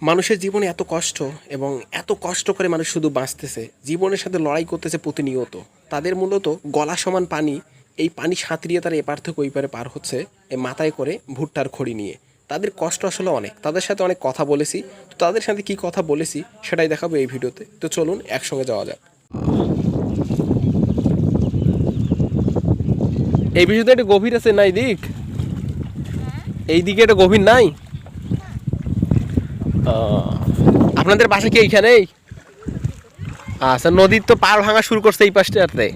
মানুষের জীবনে এত কষ্ট এবং এত কষ্ট করে মানুষ শুধু বাঁচতেছে, জীবনের সাথে লড়াই করতেছে প্রতিনিয়ত। তাদের মূলত গলা সমান পানি, এই পানি সাঁতরিয়ে তারা এপার থেকে ওই পারে পার হচ্ছে এই মাথায় করে ভুট্টার খড়ি নিয়ে। তাদের কষ্ট আসলে অনেক, তাদের সাথে অনেক কথা বলেছি। তো তাদের সাথে কি কথা বলেছি সেটাই দেখাবো এই ভিডিওতে। তো চলুন একসঙ্গে যাওয়া যাক। এই বিষয়টা একটু গভীর আছে নাই দিক, এই দিকে একটা গভীর নাই। আপনাদের বাসা কি এইখানেই? আচ্ছা, নদীর তো পাড় ভাঙা শুরু করছে এই পাশটাতে।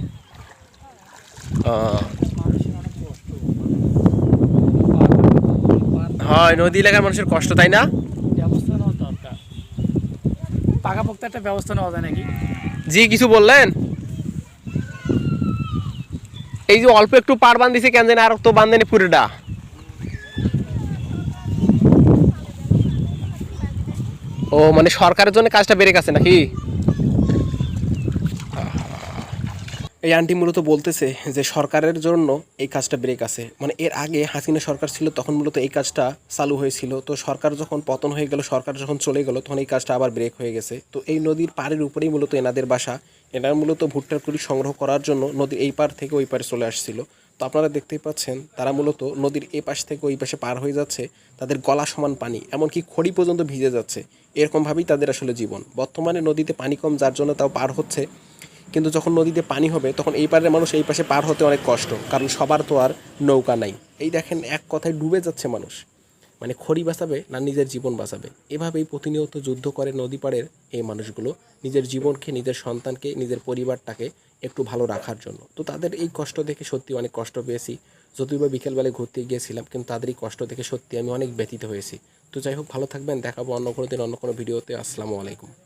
হয়, নদী এলাকার মানুষের কষ্ট, তাই না? ব্যবস্থা নেওয়া দরকার, পাকাপোক্ত একটা ব্যবস্থা নেওয়া যায় নাকি? জি, কিছু বললেন? এই যে অল্প একটু পাড় বান্ধিছে কেন জানি, আর তো বান্ধেনি পুরোটা। ও মানে সরকারের জন্য কাজটা বেড়ে গেছে নাকি? এই আন্টি মূলত বলতেছে যে সরকারের জন্য এই কাজটা ব্রেক আছে। মানে এর আগে হাসিনা সরকার ছিল, তখন মূলত এই কাজটা চালু হয়েছিল। তো সরকার যখন পতন হয়ে গেল, সরকার যখন চলে গেল, তখন এই কাজটা আবার ব্রেক হয়ে গেছে। তো এই নদীর পাড়ের উপরেই মূলত এনাদের বাসা। এনারা মূলত ভুট্টার কুড়ি সংগ্রহ করার জন্য নদীর এই পার থেকে ওই পারে চলে আসছিল। তো আপনারা দেখতেই পাচ্ছেন তারা মূলত নদীর এ পাশ থেকে ওই পাশে পার হয়ে যাচ্ছে। তাদের গলা সমান পানি, এমনকি খড়ি পর্যন্ত ভিজে যাচ্ছে। এরকমভাবেই তাদের আসলে জীবন। বর্তমানে নদীতে পানি কম, যার জন্য তাও পার হচ্ছে। কিন্তু যখন নদীতে পানি হবে তখন এই পারের মানুষ এই পাশে পার হতে অনেক কষ্ট, কারণ সবার তো আর নৌকা নাই। এই দেখেন, এক কথায় ডুবে যাচ্ছে মানুষ। মানে খড়ি বাঁচাবে না নিজের জীবন বাঁচাবে, এভাবেই প্রতিনিয়ত যুদ্ধ করে নদী পাড়ের এই মানুষগুলো, নিজের জীবনকে, নিজের সন্তানকে, নিজের পরিবারটাকে একটু ভালো রাখার জন্য। তো তাদের এই কষ্ট দেখে সত্যি অনেক কষ্ট পেয়েছি। যদিও বা বিকেলবেলায় ঘুরতে গিয়েছিলাম, কিন্তু তাদের এই কষ্ট দেখে সত্যি আমি অনেক ব্যথিত হয়েছি। তো যাই হোক, ভালো থাকবেন, দেখাবো অন্য কোনো দিন অন্য কোনো ভিডিওতে। আসসালামু আলাইকুম।